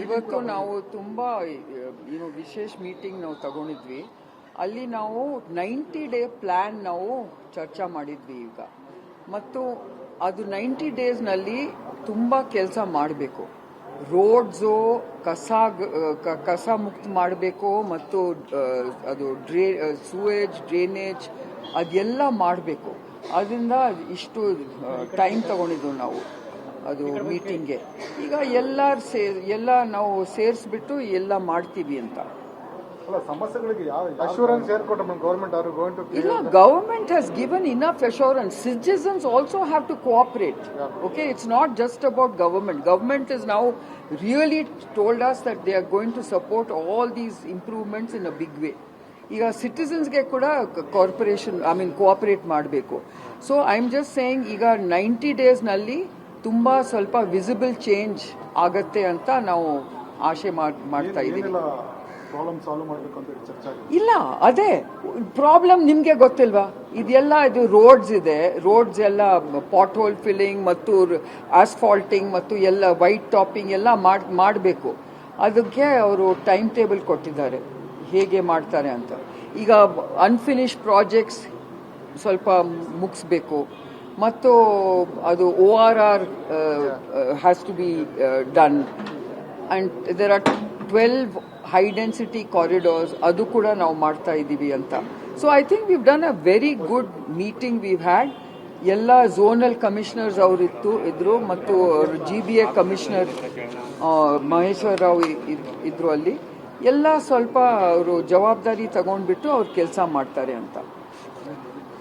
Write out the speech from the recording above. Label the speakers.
Speaker 1: ಇವತ್ತು ನಾವು ತುಂಬಾ ವಿಶೇಷ ಮೀಟಿಂಗ್ ನಾವು ತಗೊಂಡಿದ್ವಿ. ಅಲ್ಲಿ ನಾವು 90-day ಪ್ಲಾನ್ ನಾವು ಚರ್ಚೆ ಮಾಡಿದ್ವಿ ಈಗ. ಮತ್ತು ಅದು 90 ಡೇಸ್ನಲ್ಲಿ ತುಂಬಾ ಕೆಲಸ ಮಾಡಬೇಕು. ರೋಡ್ಸು ಕಸ ಮುಕ್ತ ಮಾಡಬೇಕು ಮತ್ತು ಅದು ಸೂಯೇಜ್ ಡ್ರೈನೇಜ್ ಅದೆಲ್ಲ ಮಾಡಬೇಕು. ಅದರಿಂದ ಇಷ್ಟು ಟೈಮ್ ತಗೊಂಡಿದ್ದು ನಾವು ಅದು ಮೀಟಿಂಗ್ಗೆ. ಈಗ ಎಲ್ಲ ನಾವು ಸೇರಿಸ್ಬಿಟ್ಟು ಎಲ್ಲ ಮಾಡ್ತೀವಿ ಅಂತ. ಇಲ್ಲ, government has given enough assurance. Citizens also have to cooperate. Okay, it's not just about government. Government is now really told us that they are going to support all these improvements in a big way. ಈಗ ಸಿಟಿಸನ್ಸ್ಗೆ ಕೂಡ cooperate ಮಾಡಬೇಕು. So I am just saying ಈಗ 90 ಡೇಸ್ನಲ್ಲಿ ತುಂಬಾ ಸ್ವಲ್ಪ visible change ಆಗತ್ತೆ ಅಂತ ನಾವು ಆಶೆ ಮಾಡ್ತಾ ಇದ್ದೀವಿ. ಇಲ್ಲ, ಅದೇ ಪ್ರಾಬ್ಲಮ್. ನಿಮ್ಗೆ ಗೊತ್ತಿಲ್ವಾ, ಇದೆಲ್ಲ ಇದು ರೋಡ್ಸ್ ಇದೆ. ರೋಡ್ಸ್ ಎಲ್ಲ ಪಾಟ್ ಹೋಲ್ ಫಿಲ್ಲಿಂಗ್ ಮತ್ತು ಆಸ್ಫಾಲ್ಟಿಂಗ್ ಮತ್ತು ಎಲ್ಲ ವೈಟ್ ಟಾಪಿಂಗ್ ಎಲ್ಲ ಮಾಡಬೇಕು. ಅದಕ್ಕೆ ಅವರು ಟೈಮ್ ಟೇಬಲ್ ಕೊಟ್ಟಿದ್ದಾರೆ ಹೇಗೆ ಮಾಡ್ತಾರೆ ಅಂತ. ಈಗ ಅನ್ಫಿನಿಶ್ಡ್ ಪ್ರಾಜೆಕ್ಟ್ಸ್ ಸ್ವಲ್ಪ ಮುಗಿಸ್ಬೇಕು ಮತ್ತು ಅದು ORR has to be done and there are 12 high density corridors. ಅದು ಕೂಡ ನಾವು ಮಾಡ್ತಾ ಇದ್ದೀವಿ ಅಂತ. So I think we've done a very good meeting we've had. ಎಲ್ಲ ಝೋನಲ್ ಕಮಿಷನರ್ಸ್ ಇದ್ರು ಮತ್ತು GBA ಕಮಿಷನರ್ ಮಹೇಶ್ವರ್ ರಾವ್ ಇದ್ರು ಅಲ್ಲಿ. ಎಲ್ಲ ಸ್ವಲ್ಪ ಅವರು ಜವಾಬ್ದಾರಿ ತಗೊಂಡ್ಬಿಟ್ಟು ಅವ್ರು ಕೆಲಸ ಮಾಡ್ತಾರೆ ಅಂತ.